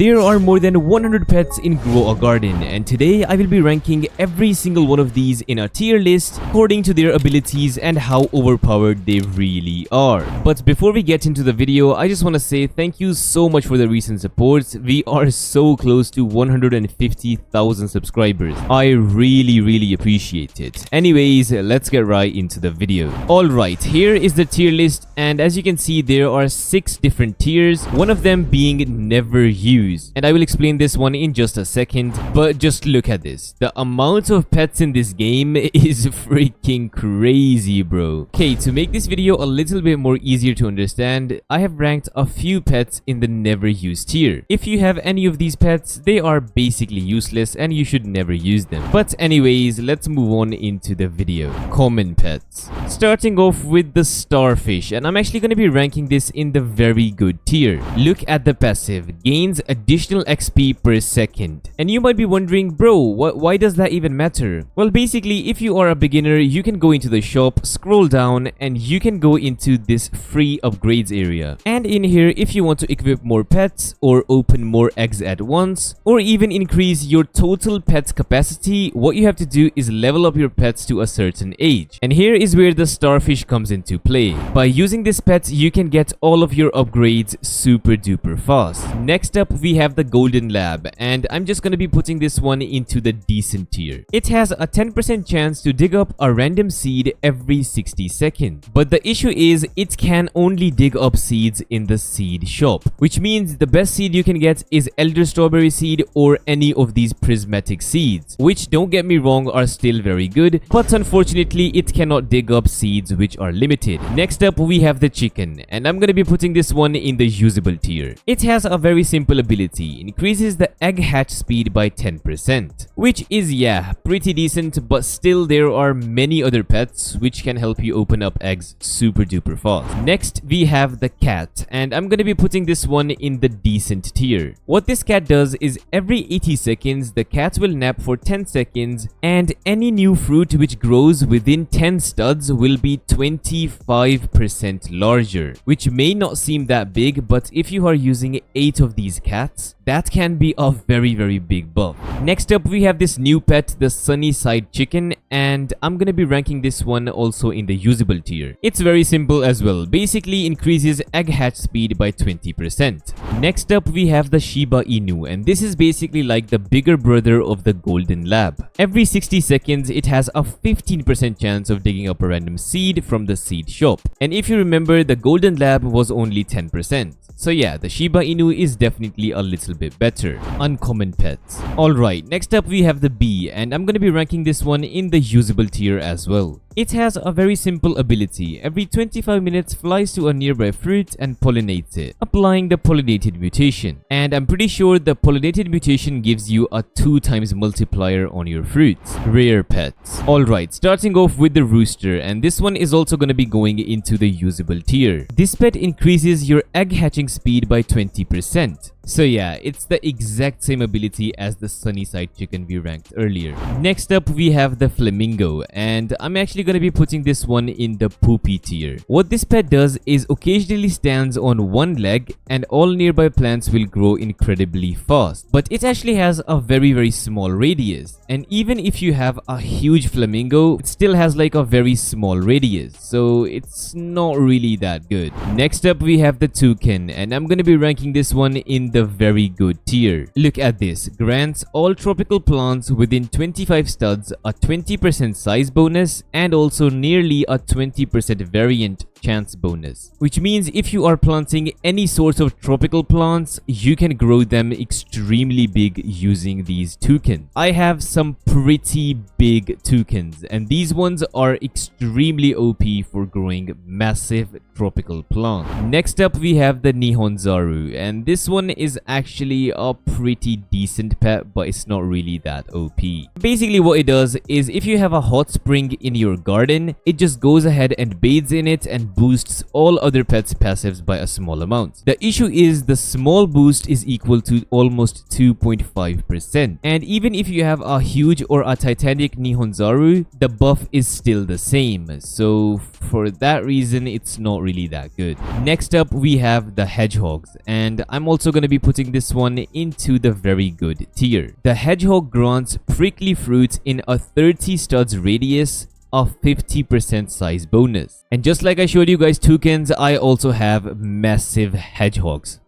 There are more than 100 pets in Grow a Garden, and today I will be ranking every single one of these in a tier list according to their abilities and how overpowered they really are. But before we get into the video, I just want to say thank you so much for the recent support. We are so close to 150,000 subscribers. I really appreciate it. Anyways, let's get right into the video. Alright, here is the tier list, and as you can see there are 6 different tiers, one of them being never used. And I will explain this one in just a second, but just look at this. The amount of pets in this game is freaking crazy, bro. Okay, to make this video a little bit more easier to understand, I have ranked a few pets in the never used tier. If you have any of these pets, they are basically useless and you should never use them. But anyways, let's move on into the video. Common pets. Starting off with the starfish, and I'm actually going to be ranking this in the very good tier. Look at the passive. Gains additional XP per second. And you might be wondering, bro, why does that even matter? Well, basically, if you are a beginner, you can go into the shop, scroll down, and you can go into this free upgrades area. And in here, if you want to equip more pets, or open more eggs at once, or even increase your total pet capacity, what you have to do is level up your pets to a certain age. And here is where the starfish comes into play. By using this pet, you can get all of your upgrades super duper fast. Next up, we have the golden lab, and I'm just gonna be putting this one into the decent tier. It has a 10% chance to dig up a random seed every 60 seconds. But the issue is it can only dig up seeds in the seed shop, which means the best seed you can get is elder strawberry seed or any of these prismatic seeds, which, don't get me wrong, are still very good, but unfortunately it cannot dig up seeds which are limited. Next up, we have the chicken, and I'm gonna be putting this one in the usable tier. It has a very simple ability, increases the egg hatch speed by 10%, which is, yeah, pretty decent, but still there are many other pets which can help you open up eggs super duper fast. Next, we have the cat, and I'm gonna be putting this one in the decent tier. What this cat does is every 80 seconds, the cat will nap for 10 seconds, and any new fruit which grows within 10 studs will be 25% larger, which may not seem that big, but if you are using 8 of these cats, that can be a very big buff. Next up, we have this new pet, the sunny side chicken, and I'm gonna be ranking this one also in the usable tier. It's very simple as well, basically increases egg hatch speed by 20%. Next up, we have the Shiba Inu, and this is basically like the bigger brother of the golden lab. Every 60 seconds, it has a 15% chance of digging up a random seed from the seed shop. And if you remember, the golden lab was only 10%. So yeah, the Shiba Inu is definitely a little bit better. Uncommon pets. Alright, next up we have the bee, and I'm gonna be ranking this one in the usable tier as well. It has a very simple ability. Every 25 minutes flies to a nearby fruit and pollinates it, applying the pollinated mutation. And I'm pretty sure the pollinated mutation gives you a 2 times multiplier on your fruits. Rare pets. Alright, starting off with the rooster, and this one is also going to be going into the usable tier. This pet increases your egg hatching speed by 20%. So yeah, it's the exact same ability as the sunny side chicken we ranked earlier. Next up, we have the flamingo, and I'm actually going to be putting this one in the poopy tier. What this pet does is occasionally stands on one leg and all nearby plants will grow incredibly fast. But it actually has a very small radius. And even if you have a huge flamingo, it still has like a very small radius. So it's not really that good. Next up, we have the toucan, and I'm going to be ranking this one in the very good tier. Look at this. Grants all tropical plants within 25 studs a 20% size bonus and also nearly a 20% variant chance bonus, which means if you are planting any sort of tropical plants, you can grow them extremely big using these toucans. I have some pretty big toucans, and these ones are extremely OP for growing massive tropical plants. Next up, we have the Nihonzaru, and this one is actually a pretty decent pet, but it's not really that OP. Basically what it does is if you have a hot spring in your garden, it just goes ahead and bathes in it and boosts all other pets' passives by a small amount. The issue is the small boost is equal to almost 2.5%. And even if you have a huge or a Titanic Nihonzaru, the buff is still the same. So for that reason, it's not really that good. Next up, we have the hedgehogs, and I'm also going to be putting this one into the very good tier. The hedgehog grants prickly fruit in a 30 studs radius of 50% size bonus. And just like I showed you guys toucans, I also have massive hedgehogs.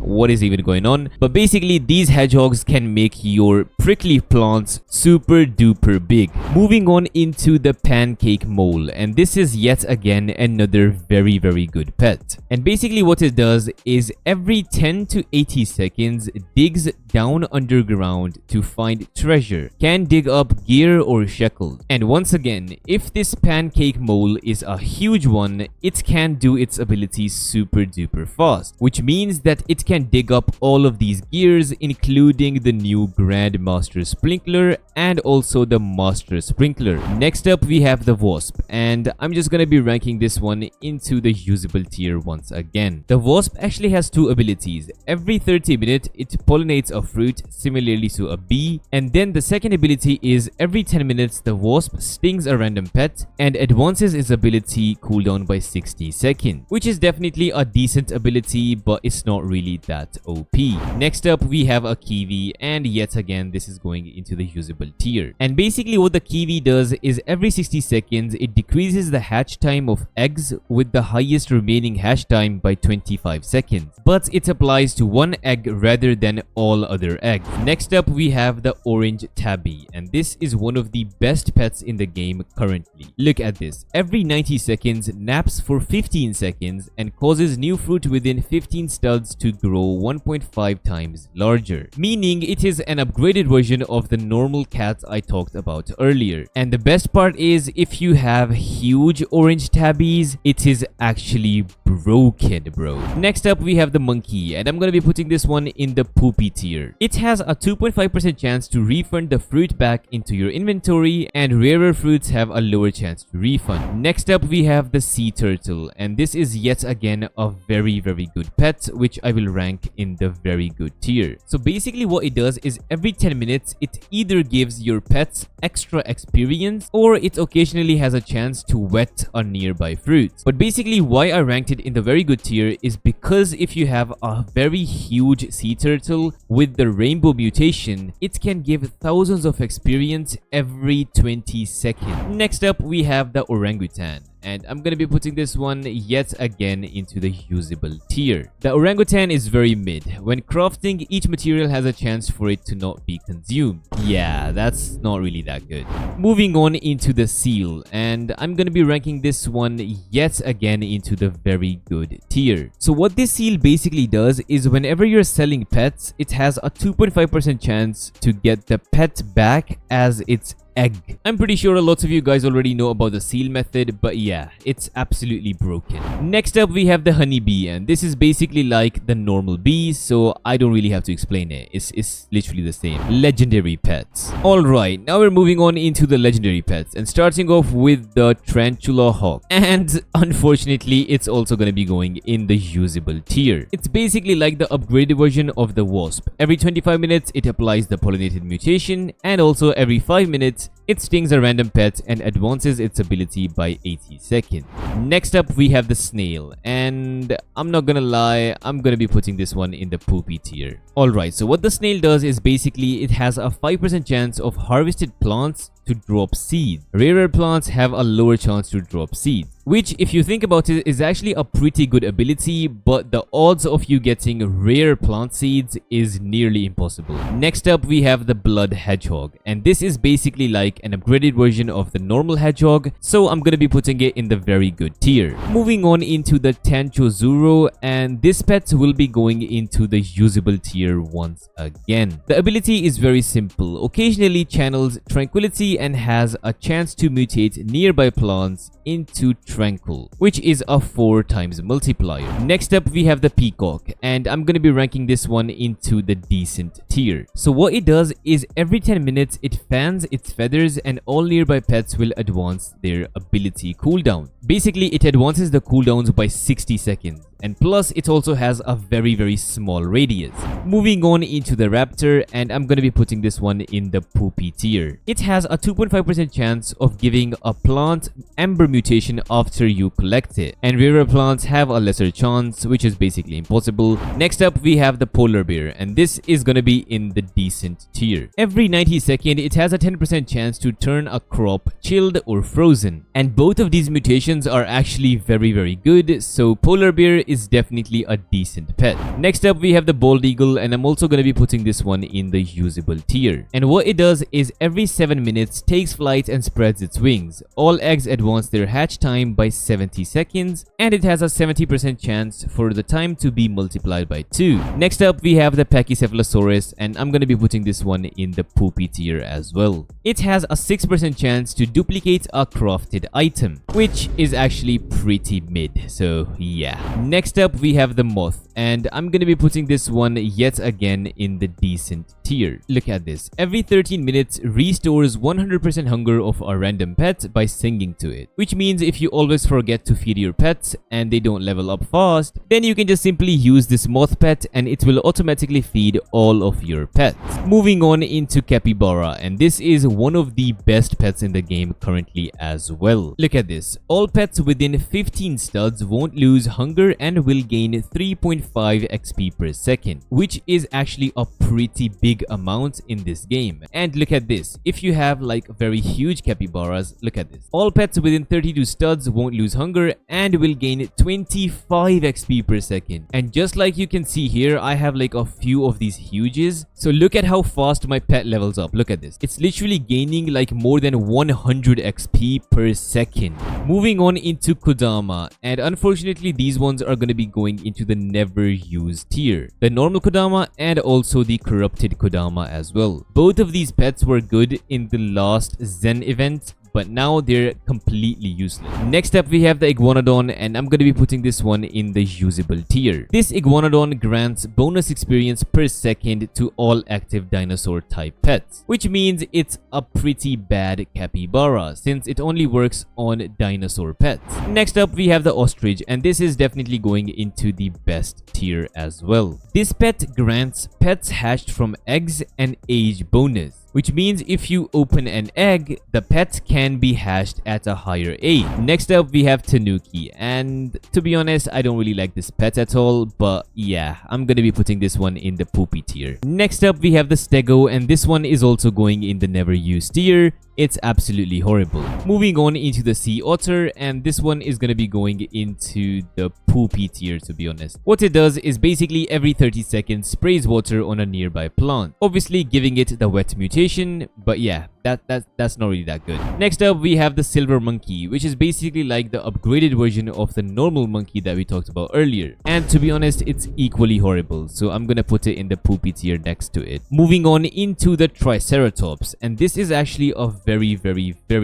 What is even going on? But basically, these hedgehogs can make your prickly plants super duper big. Moving on into the pancake mole, and this is yet again another very good pet. And basically what it does is every 10 to 80 seconds digs down underground to find treasure, can dig up gear or shekels. And once again, if this pancake mole is a huge one, it can do its ability super duper fast, which means that it can dig up all of these gears, including the new Grandmaster Sprinkler and also the Master Sprinkler. Next up, we have the Wasp, and I'm just gonna be ranking this one into the usable tier once again. The Wasp actually has two abilities. Every 30 minutes, it pollinates a fruit, similarly to a bee, and then the second ability is every 10 minutes, the Wasp stings a random pet and advances its ability cooldown by 60 seconds, which is definitely a decent ability, but it's not really that OP. Next up, we have a kiwi, and yet again, this is going into the usable tier. And basically what the kiwi does is every 60 seconds, it decreases the hatch time of eggs with the highest remaining hatch time by 25 seconds. But it applies to one egg rather than all other eggs. Next up, we have the orange tabby, and this is one of the best pets in the game currently. Look at this. Every 90 seconds, naps for 15 seconds and causes new fruit within 15 studs to grow 1.5 times larger, meaning it is an upgraded version of the normal cat I talked about earlier. And the best part is, if you have huge orange tabbies, it is actually broken, bro. Next up, we have the monkey, and I'm gonna be putting this one in the poopy tier. It has a 2.5% chance to refund the fruit back into your inventory, and rarer fruits have a lower chance to refund. Next up, we have the sea turtle, and this is yet again a very good pet, which I will rank in the very good tier. So basically what it does is every 10 minutes, it either gives your pets extra experience, or it occasionally has a chance to wet a nearby fruit. But basically why I ranked it in the very good tier is because if you have a very huge sea turtle with the rainbow mutation, it can give thousands of experience every 20 seconds. Next up, we have the orangutan, and I'm gonna be putting this one yet again into the usable tier. The orangutan is very mid. When crafting, each material has a chance for it to not be consumed. Yeah, that's not really that good. Moving on into the seal, and I'm gonna be ranking this one yet again into the very good tier. So what this seal basically does is whenever you're selling pets, it has a 2.5% chance to get the pet back as its egg. I'm pretty sure a lot of you guys already know about the seal method, but yeah, it's absolutely broken. Next up, we have the honeybee, and this is basically like the normal bee, so I don't really have to explain it. It's literally the same. Legendary pets. Alright, now we're moving on into the legendary pets, and starting off with the tarantula hawk. And unfortunately, it's also going to be going in the usable tier. It's basically like the upgraded version of the wasp. Every 25 minutes, it applies the pollinated mutation, and also every 5 minutes, it stings a random pet and advances its ability by 80 seconds. Next up, we have the snail, and I'm not gonna lie, I'm gonna be putting this one in the poopy tier. Alright, so what the snail does is basically it has a 5% chance of harvested plants to drop seeds. Rarer plants have a lower chance to drop seeds, which, if you think about it, is actually a pretty good ability, but the odds of you getting rare plant seeds is nearly impossible. Next up, we have the blood hedgehog, and this is basically like an upgraded version of the normal hedgehog, so I'm gonna be putting it in the very good tier. Moving on into the Tanchozuro, and this pet will be going into the usable tier once again. The ability is very simple. Occasionally channels tranquility quickly and has a chance to mutate nearby plants into tranquil, which is a 4 times multiplier. Next up we have the peacock, and I'm gonna be ranking this one into the decent tier. So what it does is every 10 minutes it fans its feathers and all nearby pets will advance their ability cooldown. Basically it advances the cooldowns by 60 seconds. And plus it also has a very small radius. Moving on into the raptor, and I'm gonna be putting this one in the poopy tier. It has a 2.5% chance of giving a plant amber mutation after you collect it, and rarer plants have a lesser chance, which is basically impossible. Next up we have the polar bear, and this is gonna be in the decent tier. Every 90 seconds it has a 10% chance to turn a crop chilled or frozen, and both of these mutations are actually very good, so polar bear is definitely a decent pet. Next up we have the bald eagle, and I'm also going to be putting this one in the usable tier. And what it does is every 7 minutes takes flight and spreads its wings. All eggs advance their hatch time by 70 seconds, and it has a 70% chance for the time to be multiplied by 2. Next up we have the pachycephalosaurus, and I'm going to be putting this one in the poopy tier as well. It has a 6% chance to duplicate a crafted item, which is actually pretty mid, so yeah. Next up we have the moth, and I'm gonna be putting this one yet again in the decent tier. Look at this. Every 13 minutes restores 100% hunger of a random pet by singing to it, which means if you always forget to feed your pets and they don't level up fast, then you can just simply use this moth pet and it will automatically feed all of your pets. Moving on into capybara, and this is one of the best pets in the game currently as well. Look at this. All pets within 15 studs won't lose hunger and will gain 3.5 XP per second, which is actually a pretty big amount in this game. And look at this. If you have like very huge capybaras, look at this. All pets within 32 studs won't lose hunger and will gain 25 XP per second. And just like you can see here, I have like a few of these huges. So look at how fast my pet levels up. Look at this. It's literally gaining like more than 100 XP per second. Moving on into Kodama, and unfortunately these ones are going to be going into the never used tier. The normal Kodama and also the corrupted Kodama as well. Both of these pets were good in the last Zen event, but now they're completely useless. Next up we have the Iguanodon, and I'm going to be putting this one in the usable tier. This Iguanodon grants bonus experience per second to all active dinosaur type pets, which means it's a pretty bad capybara since it only works on dinosaur pets. Next up we have the ostrich, and this is definitely going into the best tier as well. This pet grants pets hatched from eggs an age bonus, which means if you open an egg, the pet can be hatched at a higher age. Next up we have Tanuki, and to be honest I don't really like this pet at all, but yeah, I'm gonna be putting this one in the poopy tier. Next up we have the Stego, and this one is also going in the never used tier. It's absolutely horrible. Moving on into the sea otter, and this one is gonna be going into the poopy tier, to be honest. What it does is basically every 30 seconds sprays water on a nearby plant, obviously giving it the wet mutation, but yeah, that's not really that good. Next up we have the silver monkey, which is basically like the upgraded version of the normal monkey that we talked about earlier, and to be honest it's equally horrible, so I'm gonna put it in the poopy tier next to it. Moving on into the triceratops, and this is actually a very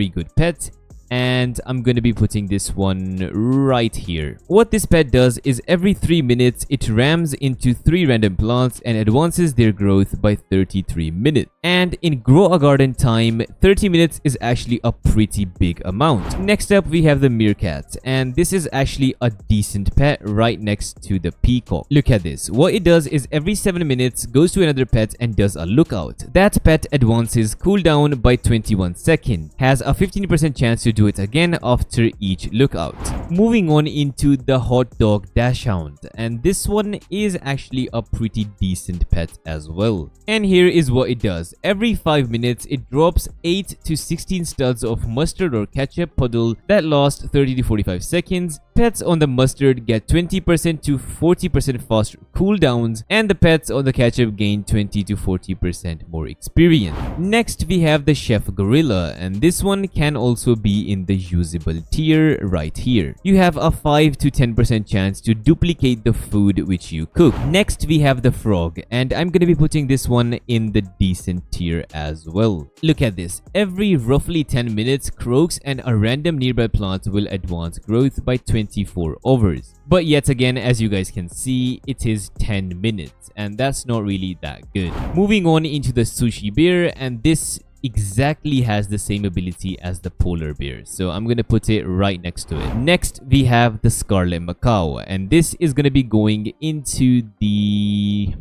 good pet, and I'm gonna be putting this one right here. What this pet does is every 3 minutes it rams into 3 random plants and advances their growth by 33 minutes. And in grow a garden time, 30 minutes is actually a pretty big amount. Next up we have the meerkat, and this is actually a decent pet right next to the peacock. Look at this. What it does is every 7 minutes goes to another pet and does a lookout. That pet advances cooldown by 21 seconds, has a 15% chance to do it again after each lookout. Moving on into the hot dog dachshund, and this one is actually a pretty decent pet as well. And here is what it does. Every 5 minutes it drops 8 to 16 studs of mustard or ketchup puddle that last 30 to 45 seconds pets on the mustard get 20% to 40% faster cooldowns, and the pets on the ketchup gain 20 to 40% more experience. Next, we have the chef gorilla, and this one can also be in the usable tier right here. You have a 5 to 10% chance to duplicate the food which you cook. Next, we have the frog, and I'm gonna be putting this one in the decent tier as well. Look at this. Every roughly 10 minutes, croaks and a random nearby plant will advance growth by 24 hours. But yet again, as you guys can see, it is 10 minutes, and that's not really that good. Moving on into the sushi bear, and this exactly has the same ability as the polar bear, so I'm gonna put it right next to it. Next, we have the scarlet macaw, and this is gonna be going into the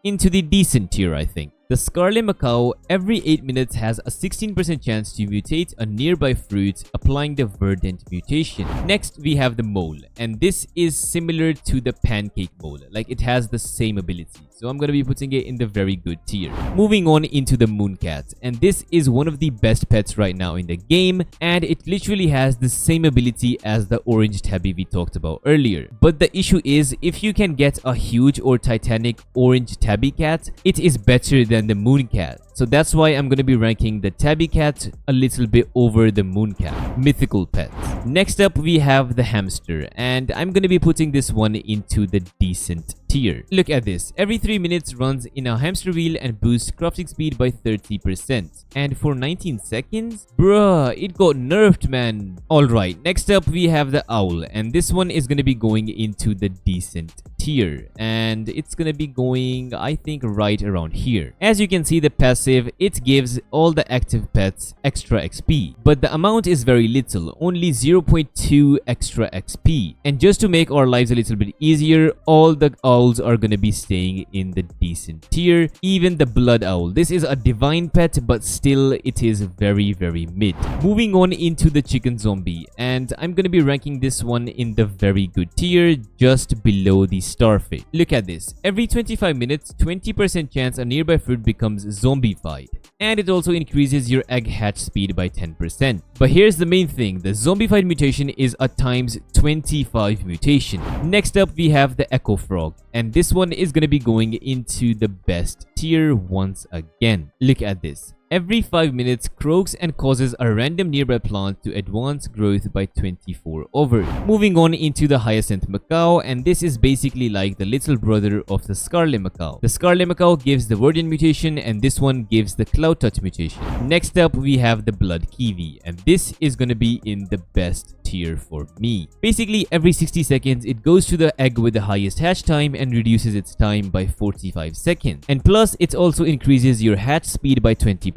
decent tier, I think. The scarlet macaw every 8 minutes has a 16% chance to mutate a nearby fruit, applying the verdant mutation. Next, we have the mole, and this is similar to the pancake mole, like it has the same ability. So I'm going to be putting it in the very good tier. Moving on into the mooncat, and this is one of the best pets right now in the game, and it literally has the same ability as the orange tabby we talked about earlier. But the issue is, if you can get a huge or titanic orange tabby cat, it is better than the mooncat. So that's why I'm going to be ranking the tabby cat a little bit over the mooncat. Mythical pets. Next up, we have the hamster, and I'm going to be putting this one into the decent tier. Look at this. Every 3 minutes runs in a hamster wheel and boosts crafting speed by 30%. And for 19 seconds? Bruh, it got nerfed, man. Alright, next up we have the owl, and this one is going to be going into the decent tier. And it's going to be going, I think, right around here. As you can see, the passive, it gives all the active pets extra XP. But the amount is very little, only 0.2 extra XP. And just to make our lives a little bit easier, all the owls are going to be staying in the decent tier. Even the blood owl. This is a divine pet, but still it is very, very mid. Moving on into the chicken zombie, and I'm going to be ranking this one in the very good tier, just below the starfish. Look at this. Every 25 minutes, 20% chance a nearby fruit becomes zombified. And it also increases your egg hatch speed by 10%. But here's the main thing, the zombified mutation is a times 25 mutation. Next up, we have the echo frog, and this one is going to be going into the best tier once again. Look at this. Every 5 minutes, croaks and causes a random nearby plant to advance growth by 24 hours. Moving on into the hyacinth macaw, and this is basically like the little brother of the scarlet macaw. The scarlet macaw gives the verdant mutation, and this one gives the cloud touch mutation. Next up, we have the blood kiwi, and this is going to be in the best tier for me. Basically, every 60 seconds, it goes to the egg with the highest hatch time and reduces its time by 45 seconds. And plus, it also increases your hatch speed by 20%.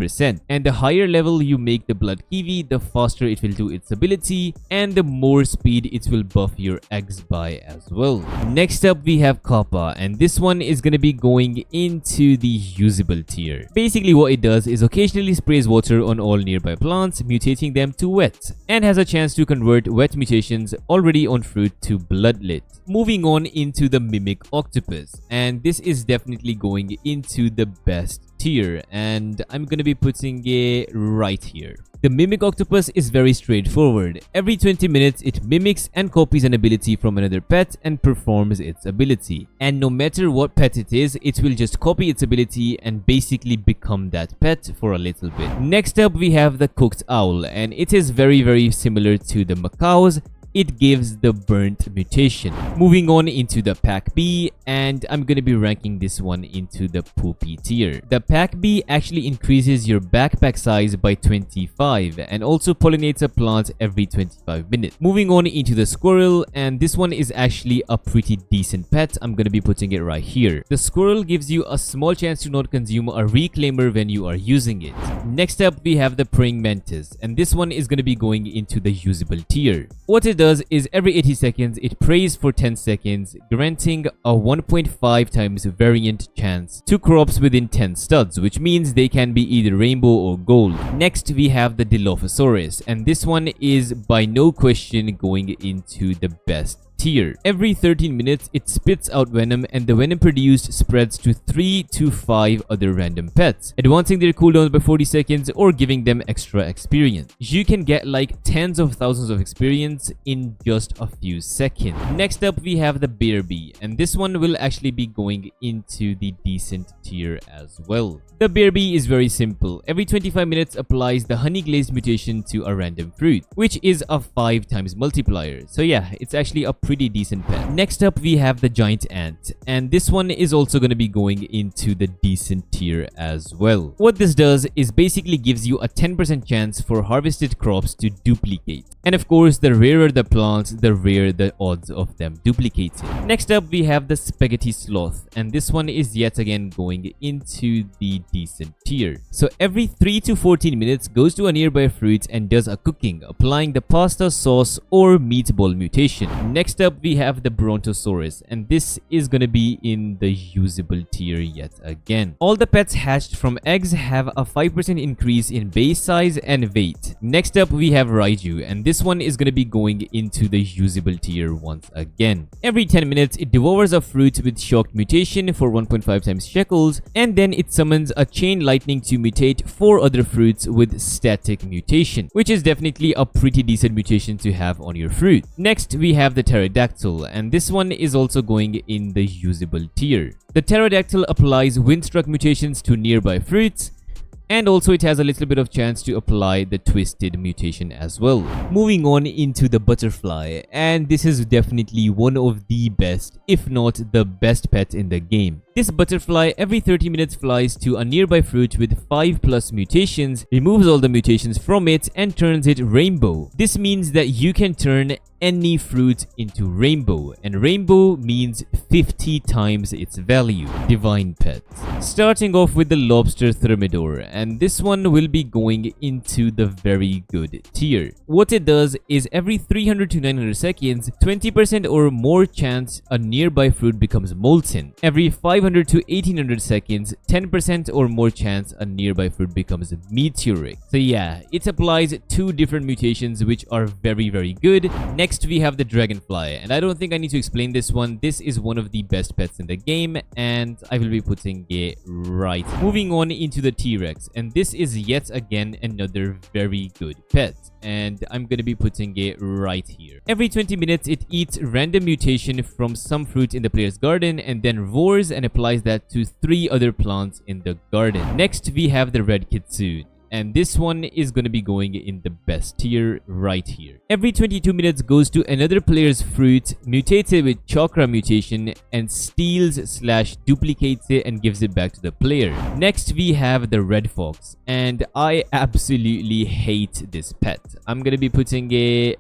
And the higher level you make the blood kiwi, the faster it will do its ability, and the more speed it will buff your eggs by as well. Next up, we have Kappa, and this one is going to be going into the usable tier. Basically, what it does is occasionally sprays water on all nearby plants, mutating them to wet, and has a chance to convert wet mutations already on fruit to bloodlet. Moving on into the mimic octopus, and this is definitely going into the best tier, and I'm gonna be putting it right here. The mimic octopus is very straightforward. Every 20 minutes, it mimics and copies an ability from another pet and performs its ability. And no matter what pet it is, it will just copy its ability and basically become that pet for a little bit. Next up, we have the cooked owl, and it is very, very similar to the macaws. It gives the burnt mutation. Moving on into the pack bee, and I'm gonna be ranking this one into the poopy tier. The pack bee actually increases your backpack size by 25 and also pollinates a plant every 25 minutes. Moving on into the squirrel, and this one is actually a pretty decent pet. I'm gonna be putting it right here. The squirrel gives you a small chance to not consume a reclaimer when you are using it. Next up, we have the praying mantis, and this one is gonna be going into the usable tier. What it does is every 80 seconds it prays for 10 seconds, granting a 1.5 times variant chance to crops within 10 studs, which means they can be either rainbow or gold. Next, we have the Dilophosaurus, and this one is by no question going into the best tier. Every 13 minutes, it spits out venom, and the venom produced spreads to 3 to 5 other random pets, advancing their cooldowns by 40 seconds or giving them extra experience. You can get like tens of thousands of experience in just a few seconds. Next up, we have the Bear Bee, and this one will actually be going into the decent tier as well. The Bear Bee is very simple. Every 25 minutes applies the honey glazed mutation to a random fruit, which is a 5 times multiplier. So yeah, it's actually a pretty decent pet. Next up, we have the Giant Ant, and this one is also going to be going into the decent tier as well. What this does is basically gives you a 10% chance for harvested crops to duplicate. And of course, the rarer the plants, the rarer the odds of them duplicating. Next up, we have the Spaghetti Sloth, and this one is yet again going into the decent tier. So every 3 to 14 minutes goes to a nearby fruit and does a cooking, applying the pasta sauce or meatball mutation. Next up, we have the Brontosaurus, and this is gonna be in the usable tier yet again. All the pets hatched from eggs have a 5% increase in base size and weight. Next up, we have Raiju, and this one is gonna be going into the usable tier once again. Every 10 minutes, it devours a fruit with shocked mutation for 1.5 times shekels, and then it summons a chain lightning to mutate 4 other fruits with static mutation, which is definitely a pretty decent mutation to have on your fruit. Next, we have the Pterodactyl, and this one is also going in the usable tier. The Pterodactyl applies windstruck mutations to nearby fruits, and also it has a little bit of chance to apply the twisted mutation as well. Moving on into the Butterfly, and this is definitely one of the best, if not the best pet in the game. This butterfly every 30 minutes flies to a nearby fruit with 5+ mutations, removes all the mutations from it, and turns it rainbow. This means that you can turn any fruit into rainbow, and rainbow means 50 times its value. Divine pet. Starting off with the Lobster Thermidor, and this one will be going into the very good tier. What it does is every 300 to 900 seconds, 20% or more chance a nearby fruit becomes molten. Every 500 to 1800 seconds, 10% or more chance a nearby fruit becomes meteoric. So yeah, it applies 2 different mutations which are very good. Next, we have the Dragonfly, and I don't think I need to explain this one. This is one of the best pets in the game, and I will be putting it right. Moving on into the T-Rex, and this is yet again another very good pet, and I'm gonna be putting it right here. Every 20 minutes, it eats random mutation from some fruit in the player's garden and then roars and applies that to 3 other plants in the garden. Next, we have the Red Kitsune, and this one is going to be going in the best tier right here. Every 22 minutes goes to another player's fruit, mutates it with chakra mutation, and steals/duplicates it and gives it back to the player. Next, we have the Red Fox, and I absolutely hate this pet. I'm going to be putting it,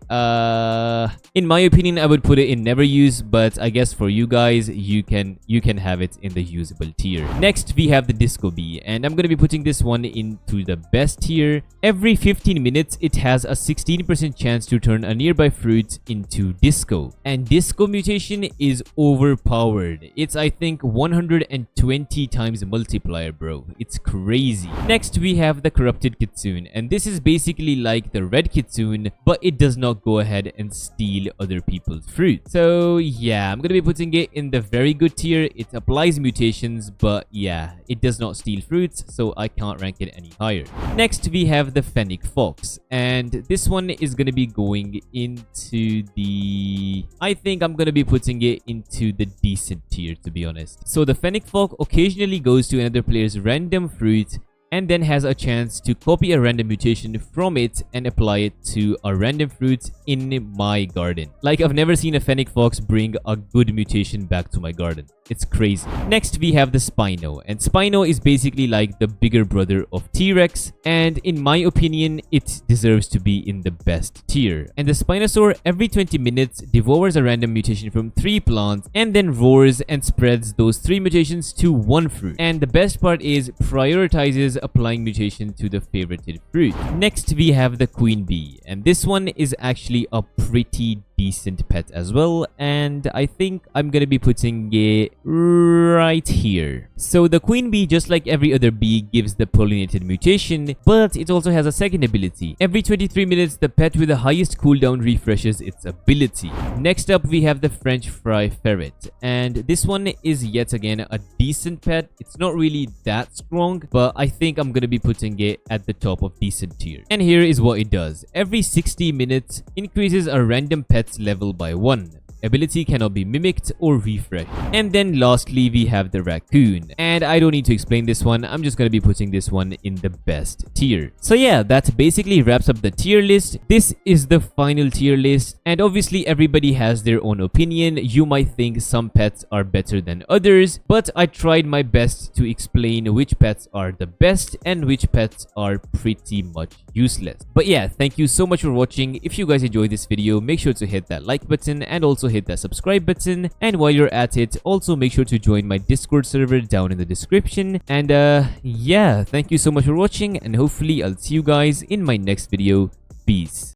in my opinion, I would put it in never use, but I guess for you guys, you can have it in the usable tier. Next, we have the Disco Bee, and I'm going to be putting this one into the best tier. Every 15 minutes, it has a 16% chance to turn a nearby fruit into disco, and disco mutation is overpowered. It's, I think, 120 times multiplier, bro. It's crazy. Next, we have the Corrupted Kitsune, and this is basically like the Red Kitsune, but it does not go ahead and steal other people's fruit. So yeah, I'm gonna be putting it in the very good tier. It applies mutations, but yeah, it does not steal fruits, so I can't rank it any higher. Next, we have the Fennec Fox, and this one is going to be going into the... I think I'm going to be putting it into the decent tier, to be honest. So the Fennec Fox occasionally goes to another player's random fruit and then has a chance to copy a random mutation from it and apply it to a random fruit in my garden. Like, I've never seen a Fennec Fox bring a good mutation back to my garden. It's crazy. Next, we have the Spino, and Spino is basically like the bigger brother of T-Rex, and in my opinion, it deserves to be in the best tier. And the Spinosaur every 20 minutes devours a random mutation from 3 plants and then roars and spreads those 3 mutations to 1 fruit. And the best part is prioritizes applying mutation to the favorited fruit. Next, we have the Queen Bee, and this one is actually a pretty decent pet as well, and I think I'm gonna be putting it right here. So the queen bee, just like every other bee, gives the pollinated mutation, but it also has a second ability. Every 23 minutes, the pet with the highest cooldown refreshes its ability. Next up, we have the French fry ferret, and this one is yet again a decent pet. It's not really that strong, but I think I'm gonna be putting it at the top of decent tier. And here is what it does. Every 60 minutes, increases a random pet's level by 1. Ability cannot be mimicked or refreshed. And then lastly, we have the raccoon. And I don't need to explain this one. I'm just gonna be putting this one in the best tier. So yeah, that basically wraps up the tier list. This is the final tier list. And obviously everybody has their own opinion. You might think some pets are better than others, but I tried my best to explain which pets are the best and which pets are pretty much useless. But yeah, thank you so much for watching. If you guys enjoyed this video, make sure to hit that like button and also hit that subscribe button. And while you're at it, also make sure to join my Discord server down in the description. And yeah, thank you so much for watching, and hopefully I'll see you guys in my next video. Peace.